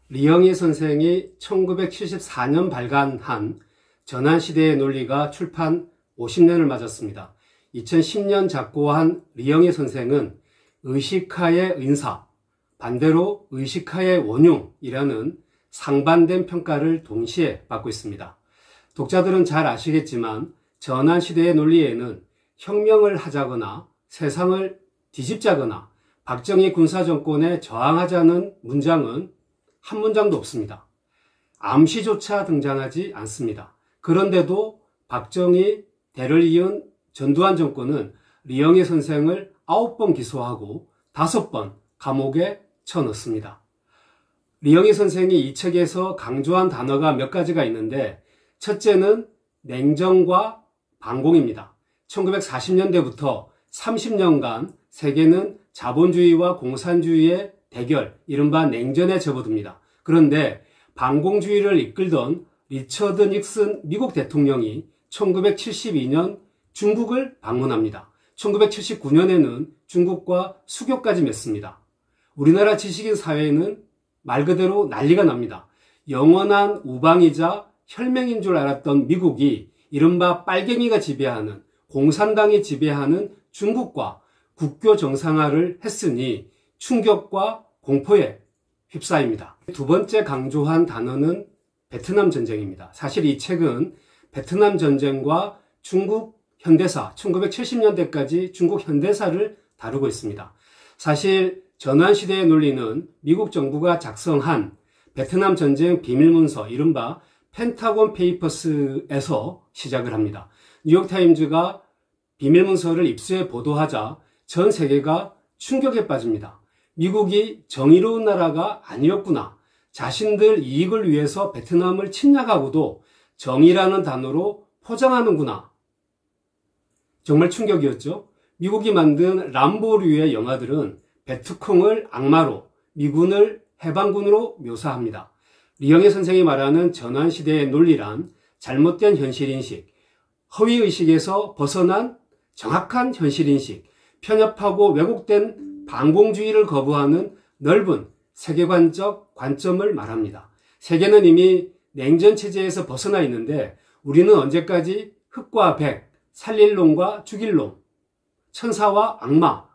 리영희 선생이 1974년 발간한 전환시대의 논리가 출판 50년을 맞았습니다. 2010년 작고한 리영희 선생은 의식하의 은사, 반대로 의식하의 원흉이라는 상반된 평가를 동시에 받고 있습니다. 독자들은 잘 아시겠지만 전환시대의 논리에는 혁명을 하자거나 세상을 뒤집자거나 박정희 군사정권에 저항하자는 문장은 한 문장도 없습니다. 암시조차 등장하지 않습니다. 그런데도 박정희 대를 이은 전두환 정권은 리영희 선생을 9번 기소하고 5번 감옥에 쳐넣습니다. 리영희 선생이 이 책에서 강조한 단어가 몇 가지가 있는데, 첫째는 냉정과 반공입니다. 1940년대부터 30년간 세계는 자본주의와 공산주의의 대결, 이른바 냉전에 접어듭니다. 그런데 반공주의를 이끌던 리처드 닉슨 미국 대통령이 1972년 중국을 방문합니다. 1979년에는 중국과 수교까지 맺습니다. 우리나라 지식인 사회에는 말 그대로 난리가 납니다. 영원한 우방이자 혈맹인 줄 알았던 미국이 이른바 빨갱이가 지배하는, 공산당이 지배하는 중국과 국교 정상화를 했으니 충격과 공포에 휩싸입니다. 두 번째 강조한 단어는 베트남 전쟁입니다. 사실 이 책은 베트남 전쟁과 중국 현대사, 1970년대까지 중국 현대사를 다루고 있습니다. 사실 전환시대의 논리는 미국 정부가 작성한 베트남 전쟁 비밀문서, 이른바 펜타곤 페이퍼스에서 시작을 합니다. 뉴욕타임즈가 비밀문서를 입수해 보도하자 전 세계가 충격에 빠집니다. 미국이 정의로운 나라가 아니었구나. 자신들 이익을 위해서 베트남을 침략하고도 정의라는 단어로 포장하는구나. 정말 충격이었죠. 미국이 만든 람보류의 영화들은 베트콩을 악마로, 미군을 해방군으로 묘사합니다. 리영희 선생이 말하는 전환시대의 논리란 잘못된 현실인식, 허위의식에서 벗어난 정확한 현실인식, 편협하고 왜곡된 반공주의를 거부하는 넓은 세계관적 관점을 말합니다. 세계는 이미 냉전체제에서 벗어나 있는데 우리는 언제까지 흑과 백, 살릴 놈과 죽일 놈, 천사와 악마,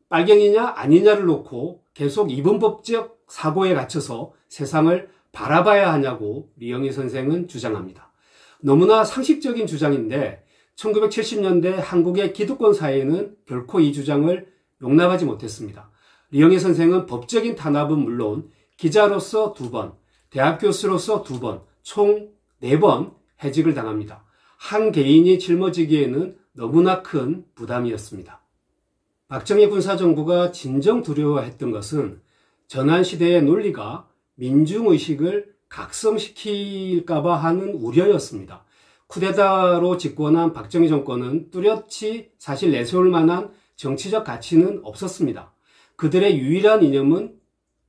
빨갱이냐 아니냐를 놓고 계속 이분법적 사고에 갇혀서 세상을 바라봐야 하냐고 리영희 선생은 주장합니다. 너무나 상식적인 주장인데 1970년대 한국의 기득권 사회는 결코 이 주장을 용납하지 못했습니다. 리영희 선생은 법적인 탄압은 물론 기자로서 2번, 대학 교수로서 2번, 총 4번 해직을 당합니다. 한 개인이 짊어지기에는 너무나 큰 부담이었습니다. 박정희 군사정부가 진정 두려워했던 것은 전환시대의 논리가 민중의식을 각성시킬까봐 하는 우려였습니다. 쿠데타로 집권한 박정희 정권은 뚜렷이 사실 내세울 만한 정치적 가치는 없었습니다. 그들의 유일한 이념은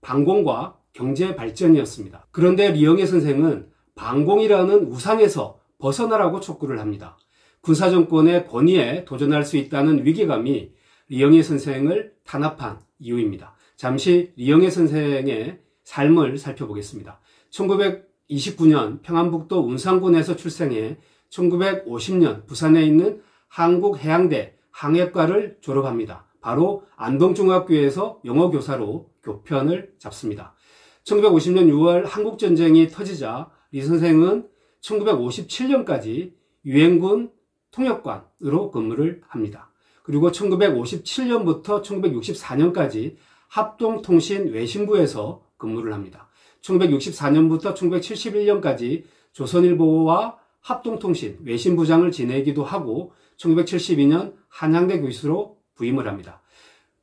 반공과 경제 발전이었습니다. 그런데 리영희 선생은 반공이라는 우상에서 벗어나라고 촉구를 합니다. 군사정권의 권위에 도전할 수 있다는 위기감이 리영희 선생을 탄압한 이유입니다. 잠시 리영희 선생의 삶을 살펴보겠습니다. 1929년 평안북도 운상군에서 출생해 1950년 부산에 있는 한국해양대 항해과를 졸업합니다. 바로 안동중학교에서 영어교사로 교편을 잡습니다. 1950년 6월 한국전쟁이 터지자 리 선생은 1957년까지 유엔군 통역관으로 근무를 합니다. 그리고 1957년부터 1964년까지 합동통신 외신부에서 근무를 합니다. 1964년부터 1971년까지 조선일보와 합동통신 외신부장을 지내기도 하고 1972년 한양대 교수로 부임을 합니다.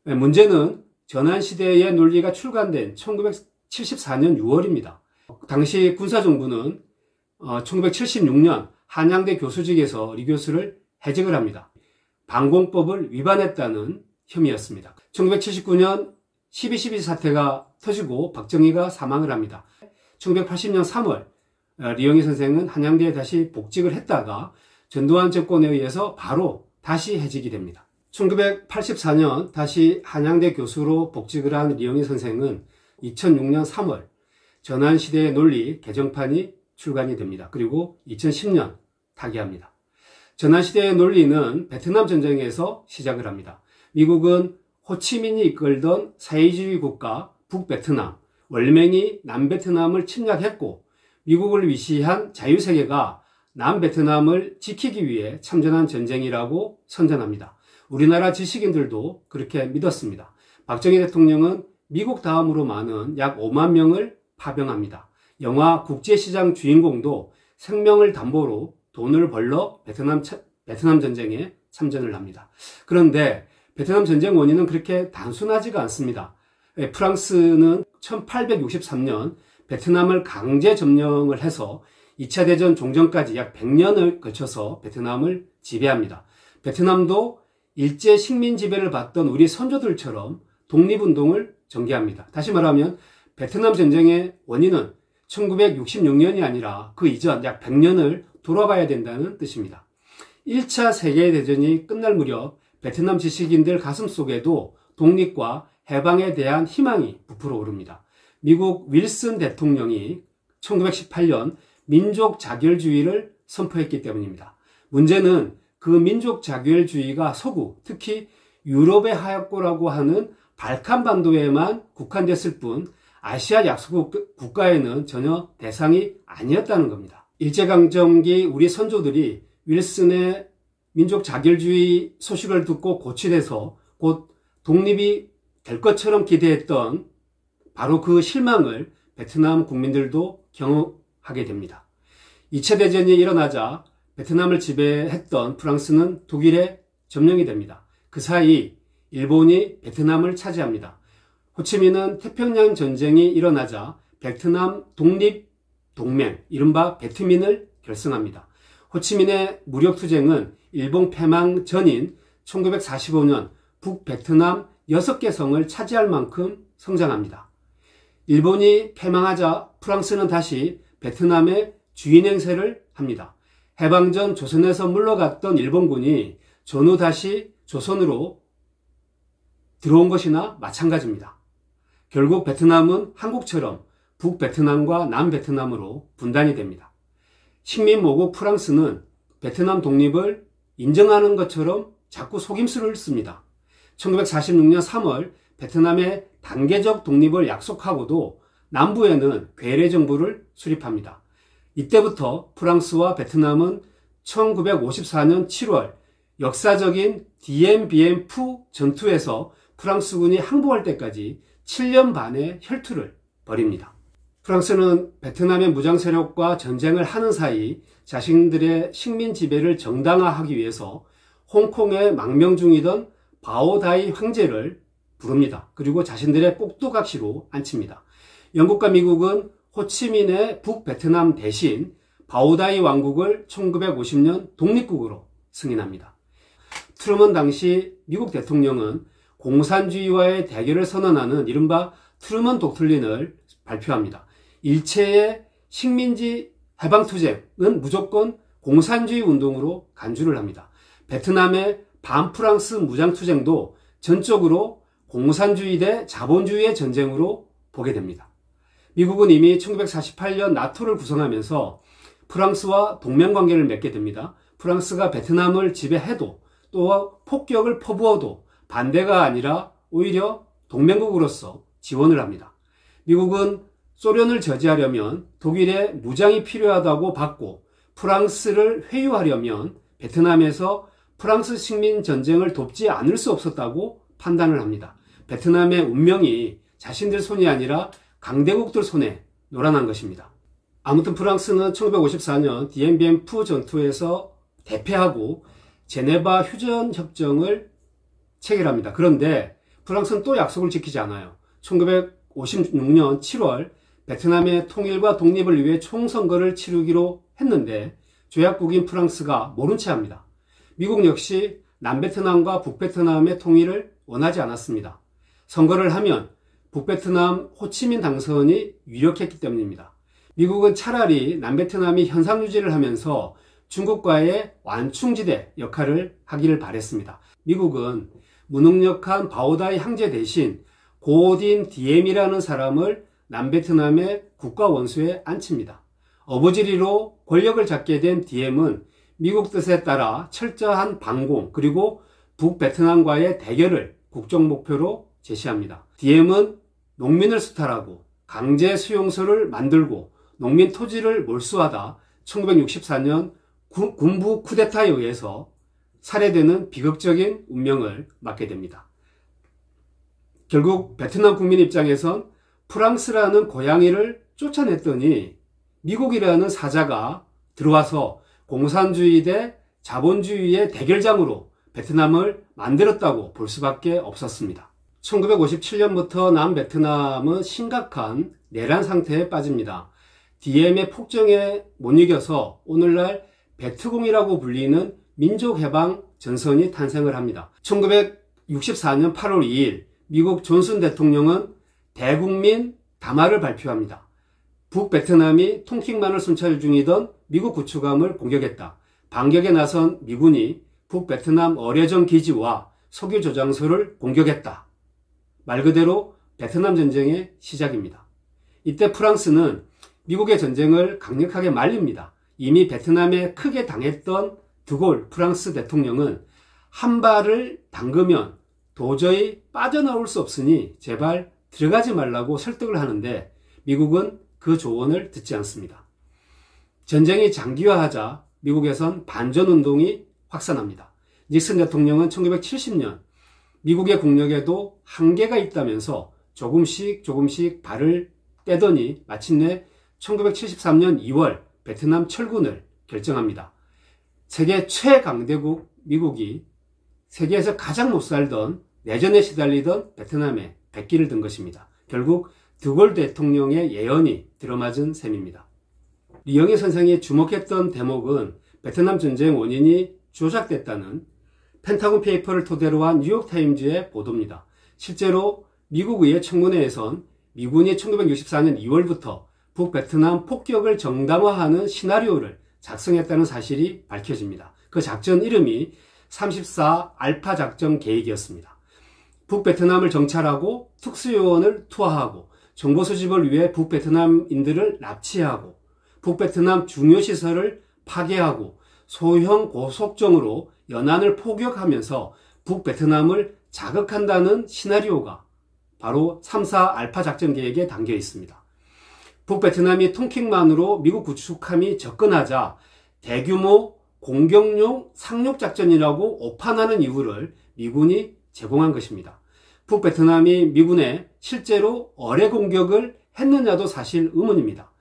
문제는 전환시대의 논리가 출간된 1974년 6월입니다. 당시 군사정부는 1976년 한양대 교수직에서 리 교수를 해직을 합니다. 반공법을 위반했다는 혐의였습니다. 1979년 12.12 사태가 터지고 박정희가 사망을 합니다. 1980년 3월 리영희 선생은 한양대에 다시 복직을 했다가 전두환 정권에 의해서 바로 다시 해직이 됩니다. 1984년 다시 한양대 교수로 복직을 한 리영희 선생은 2006년 3월 전환시대의 논리 개정판이 출간이 됩니다. 그리고 2010년 타계합니다. 전환시대의 논리는 베트남 전쟁에서 시작을 합니다. 미국은 호치민이 이끌던 사회주의 국가 북베트남, 월맹이 남베트남을 침략했고 미국을 위시한 자유세계가 남베트남을 지키기 위해 참전한 전쟁이라고 선전합니다. 우리나라 지식인들도 그렇게 믿었습니다. 박정희 대통령은 미국 다음으로 많은 약 5만 명을 파병합니다. 영화 국제시장 주인공도 생명을 담보로 돈을 벌러 베트남 전쟁에 참전을 합니다. 그런데 베트남 전쟁 원인은 그렇게 단순하지가 않습니다. 프랑스는 1863년 베트남을 강제 점령을 해서 2차 대전 종전까지 약 100년을 거쳐서 베트남을 지배합니다. 베트남도 일제 식민 지배를 받던 우리 선조들처럼 독립운동을 전개합니다. 다시 말하면 베트남 전쟁의 원인은 1966년이 아니라 그 이전 약 100년을 돌아봐야 된다는 뜻입니다. 1차 세계대전이 끝날 무렵 베트남 지식인들 가슴속에도 독립과 해방에 대한 희망이 부풀어 오릅니다. 미국 윌슨 대통령이 1918년 민족 자결주의를 선포했기 때문입니다. 문제는 그 민족 자결주의가 서구, 특히 유럽의 하얗고라고 하는 발칸반도에만 국한됐을 뿐 아시아 약소국 국가에는 전혀 대상이 아니었다는 겁니다. 일제강점기 우리 선조들이 윌슨의 민족 자결주의 소식을 듣고 고취돼서 곧 독립이 될 것처럼 기대했던 바로 그 실망을 베트남 국민들도 경험하게 됩니다. 2차 대전이 일어나자 베트남을 지배했던 프랑스는 독일에 점령이 됩니다. 그 사이 일본이 베트남을 차지합니다. 호치민은 태평양 전쟁이 일어나자 베트남 독립동맹, 이른바 베트민을 결성합니다. 호치민의 무력투쟁은 일본 패망 전인 1945년 북베트남 6개 성을 차지할 만큼 성장합니다. 일본이 패망하자 프랑스는 다시 베트남의 주인 행세를 합니다. 해방 전 조선에서 물러갔던 일본군이 전후 다시 조선으로 들어온 것이나 마찬가지입니다. 결국 베트남은 한국처럼 북베트남과 남베트남으로 분단이 됩니다. 식민모국 프랑스는 베트남 독립을 인정하는 것처럼 자꾸 속임수를 씁니다. 1946년 3월 베트남의 단계적 독립을 약속하고도 남부에는 괴뢰 정부를 수립합니다. 이때부터 프랑스와 베트남은 1954년 7월 역사적인 디엠비엠-푸 전투에서 프랑스군이 항복할 때까지 7년 반의 혈투를 벌입니다. 프랑스는 베트남의 무장 세력과 전쟁을 하는 사이 자신들의 식민 지배를 정당화하기 위해서 홍콩에 망명 중이던 바오다이 황제를 부릅니다. 그리고 자신들의 꼭두각시로 앉힙니다. 영국과 미국은 호치민의 북베트남 대신 바오다이 왕국을 1950년 독립국으로 승인합니다. 트루먼 당시 미국 대통령은 공산주의와의 대결을 선언하는 이른바 트루먼 독트린을 발표합니다. 일체의 식민지 해방투쟁은 무조건 공산주의 운동으로 간주를 합니다. 베트남의 반프랑스 무장투쟁도 전적으로 공산주의 대 자본주의의 전쟁으로 보게 됩니다. 미국은 이미 1948년 나토를 구성하면서 프랑스와 동맹관계를 맺게 됩니다. 프랑스가 베트남을 지배해도 또 폭격을 퍼부어도 반대가 아니라 오히려 동맹국으로서 지원을 합니다. 미국은 소련을 저지하려면 독일의 무장이 필요하다고 받고 프랑스를 회유하려면 베트남에서 프랑스 식민 전쟁을 돕지 않을 수 없었다고 판단을 합니다. 베트남의 운명이 자신들 손이 아니라 강대국들 손에 놀아난 것입니다. 아무튼 프랑스는 1954년 디엠비엠-푸 전투에서 대패하고 제네바 휴전협정을 체결합니다. 그런데 프랑스는 또 약속을 지키지 않아요. 1956년 7월 베트남의 통일과 독립을 위해 총선거를 치르기로 했는데 조약국인 프랑스가 모른 채 합니다. 미국 역시 남베트남과 북베트남의 통일을 원하지 않았습니다. 선거를 하면 북베트남 호치민 당선이 유력했기 때문입니다. 미국은 차라리 남베트남이 현상 유지를 하면서 중국과의 완충지대 역할을 하기를 바랬습니다. 미국은 무능력한 바오다이 황제 대신 고딘 디엠이라는 사람을 남베트남의 국가 원수에 앉힙니다. 어부지리로 권력을 잡게 된 디엠은 미국 뜻에 따라 철저한 반공 그리고 북베트남과의 대결을 국정 목표로 제시합니다. 디엠은 농민을 수탈하고 강제 수용소를 만들고 농민 토지를 몰수하다 1964년 군부 쿠데타에 의해서 살해되는 비극적인 운명을 맞게 됩니다. 결국 베트남 국민 입장에선 프랑스라는 고양이를 쫓아냈더니 미국이라는 사자가 들어와서 공산주의 대 자본주의의 대결장으로 베트남을 만들었다고 볼 수밖에 없었습니다. 1957년부터 남베트남은 심각한 내란 상태에 빠집니다. 디엠의 폭정에 못 이겨서 오늘날 베트공이라고 불리는 민족해방 전선이 탄생을 합니다. 1964년 8월 2일 미국 존슨 대통령은 대국민 담화를 발표합니다. 북베트남이 tonkin만을 순찰 중이던 미국 구축함을 공격했다. 반격에 나선 미군이 북베트남 어뢰전 기지와 석유 저장소를 공격했다. 말 그대로 베트남 전쟁의 시작입니다. 이때 프랑스는 미국의 전쟁을 강력하게 말립니다. 이미 베트남에 크게 당했던 드골 프랑스 대통령은 한 발을 담그면 도저히 빠져나올 수 없으니 제발 들어가지 말라고 설득을 하는데 미국은 그 조언을 듣지 않습니다. 전쟁이 장기화하자 미국에선 반전운동이 확산합니다. 닉슨 대통령은 1970년 미국의 국력에도 한계가 있다면서 조금씩 발을 떼더니 마침내 1973년 2월 베트남 철군을 결정합니다. 세계 최강대국 미국이 세계에서 가장 못 살던 내전에 시달리던 베트남에 백기를 든 것입니다. 결국 드골 대통령의 예언이 들어맞은 셈입니다. 리영애 선생이 주목했던 대목은 베트남 전쟁 원인이 조작됐다는 펜타곤 페이퍼를 토대로 한 뉴욕타임즈의 보도입니다. 실제로 미국 의회 청문회에선 미군이 1964년 2월부터 북베트남 폭격을 정당화하는 시나리오를 작성했다는 사실이 밝혀집니다. 그 작전 이름이 34 알파 작전 계획이었습니다. 북베트남을 정찰하고 특수요원을 투하하고 정보 수집을 위해 북베트남인들을 납치하고 북베트남 중요시설을 파괴하고 소형 고속정으로 연안을 포격하면서 북베트남을 자극한다는 시나리오가 바로 3.4 알파 작전 계획에 담겨 있습니다. 북베트남이 tonkin만으로 미국 구축함이 접근하자 대규모 공격용 상륙작전이라고 오판하는 이유를 미군이 제공한 것입니다. 북베트남이 미군에 실제로 어뢰 공격을 했느냐도 사실 의문입니다.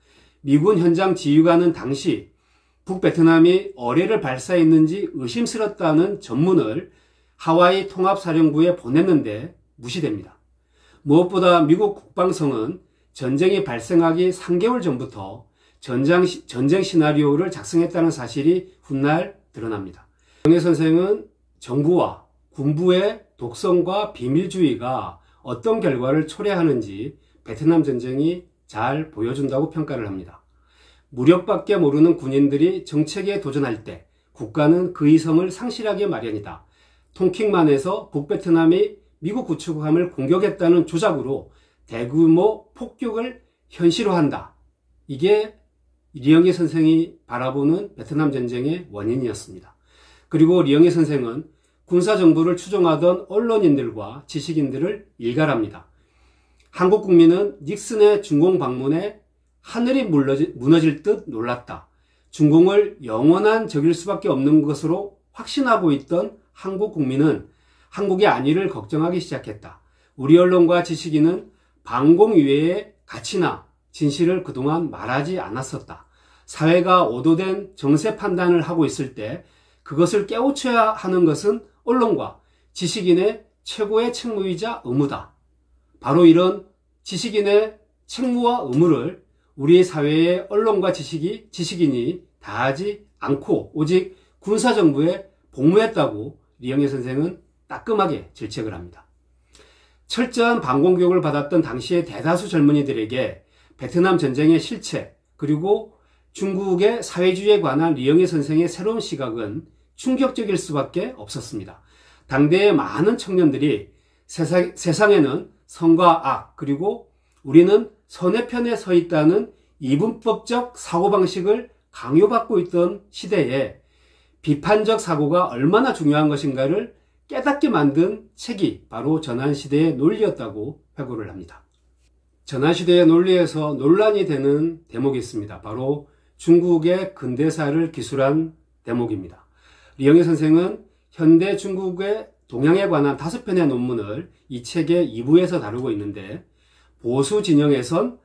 미군 현장 지휘관은 당시 북베트남이 어뢰를 발사했는지 의심스럽다는 전문을 하와이 통합사령부에 보냈는데 무시됩니다. 무엇보다 미국 국방성은 전쟁이 발생하기 3개월 전부터 전쟁 시나리오를 작성했다는 사실이 훗날 드러납니다. 영애 선생은 정부와 군부의 독선과 비밀주의가 어떤 결과를 초래하는지 베트남 전쟁이 잘 보여준다고 평가를 합니다. 무력밖에 모르는 군인들이 정책에 도전할 때 국가는 그 이성을 상실하게 마련이다. tonkin만에서 북베트남이 미국 구축함을 공격했다는 조작으로 대규모 폭격을 현실화한다. 이게 리영애 선생이 바라보는 베트남 전쟁의 원인이었습니다. 그리고 리영애 선생은 군사정부를 추종하던 언론인들과 지식인들을 일갈합니다. 한국 국민은 닉슨의 중공 방문에 하늘이 무너질 듯 놀랐다. 중공을 영원한 적일 수밖에 없는 것으로 확신하고 있던 한국 국민은 한국의 안위를 걱정하기 시작했다. 우리 언론과 지식인은 반공 이외의 가치나 진실을 그동안 말하지 않았었다. 사회가 오도된 정세 판단을 하고 있을 때 그것을 깨우쳐야 하는 것은 언론과 지식인의 최고의 책무이자 의무다. 바로 이런 지식인의 책무와 의무를 우리 사회의 언론과 지식인이 다하지 않고 오직 군사정부에 복무했다고 리영애 선생은 따끔하게 질책을 합니다. 철저한 반공교육을 받았던 당시의 대다수 젊은이들에게 베트남 전쟁의 실체 그리고 중국의 사회주의에 관한 리영애 선생의 새로운 시각은 충격적일 수밖에 없었습니다. 당대의 많은 청년들이 세상에는 선과 악 그리고 우리는 선의편에 서 있다는 이분법적 사고방식을 강요받고 있던 시대에 비판적 사고가 얼마나 중요한 것인가를 깨닫게 만든 책이 바로 전환시대의 논리였다고 회고를 합니다. 전환시대의 논리에서 논란이 되는 대목이 있습니다. 바로 중국의 근대사를 기술한 대목입니다. 리영애 선생은 현대 중국의 동양에 관한 5편의 논문을 이 책의 2부에서 다루고 있는데, 보수 진영에선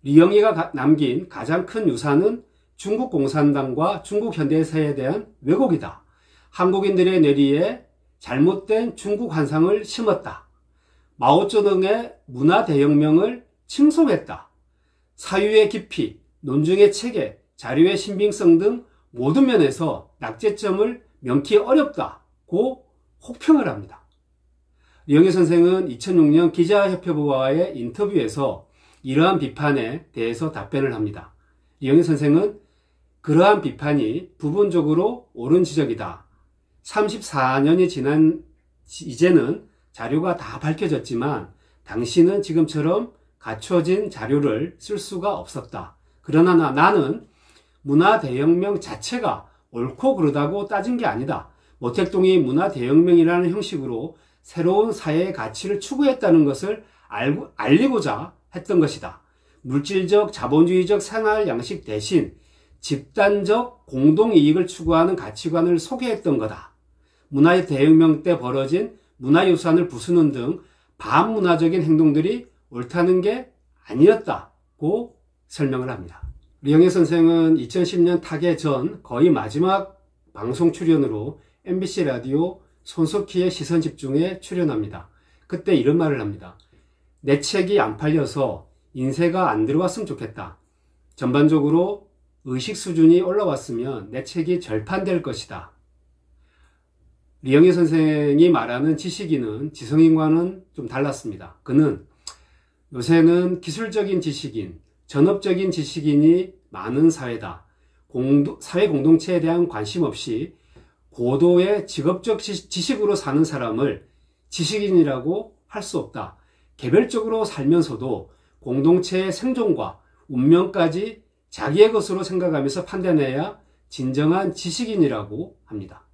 리영애가 남긴 가장 큰 유산은 중국 공산당과 중국 현대사에 대한 왜곡이다. 한국인들의 뇌리에 잘못된 중국 환상을 심었다. 마오쩌둥의 문화 대혁명을 칭송했다. 사유의 깊이, 논증의 체계, 자료의 신빙성 등 모든 면에서 낙제점을 명키 어렵다고 혹평을 합니다. 리영애 선생은 2006년 기자협회와의 인터뷰에서 이러한 비판에 대해서 답변을 합니다. 리영애 선생은 그러한 비판이 부분적으로 옳은 지적이다. 34년이 지난 이제는 자료가 다 밝혀졌지만 당신은 지금처럼 갖춰진 자료를 쓸 수가 없었다. 그러나 나는 문화 대혁명 자체가 옳고 그르다고 따진 게 아니다. 모택동이 문화 대혁명이라는 형식으로 새로운 사회의 가치를 추구했다는 것을 알리고자 했던 것이다. 물질적 자본주의적 생활 양식 대신 집단적 공동이익을 추구하는 가치관을 소개했던 거다. 문화의 대혁명 때 벌어진 문화유산을 부수는 등 반문화적인 행동들이 옳다는 게 아니었다고 설명을 합니다. 리영애 선생은 2010년 타계 전 거의 마지막 방송 출연으로 MBC 라디오 손석희의 시선집중에 출연합니다. 그때 이런 말을 합니다. 내 책이 안 팔려서 인쇄가 안 들어왔으면 좋겠다. 전반적으로 의식 수준이 올라왔으면 내 책이 절판될 것이다. 리영애 선생이 말하는 지식인은 지성인과는 좀 달랐습니다. 그는 요새는 기술적인 지식인, 전업적인 지식인이 많은 사회다. 사회 공동체에 대한 관심 없이 고도의 직업적 지식으로 사는 사람을 지식인이라고 할 수 없다. 개별적으로 살면서도 공동체의 생존과 운명까지 자기의 것으로 생각하면서 판단해야 진정한 지식인이라고 합니다.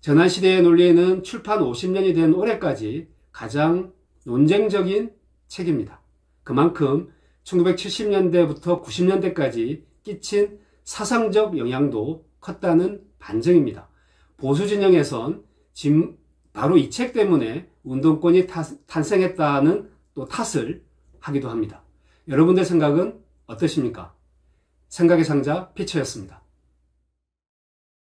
전환시대의 논리는 출판 50년이 된 올해까지 가장 논쟁적인 책입니다. 그만큼 1970년대부터 90년대까지 끼친 사상적 영향도 컸다는 반증입니다. 보수 진영에선 바로 이 책 때문에 운동권이 탄생했다는 또 탓을 하기도 합니다. 여러분들 생각은 어떠십니까? 생각의 상자 피처였습니다.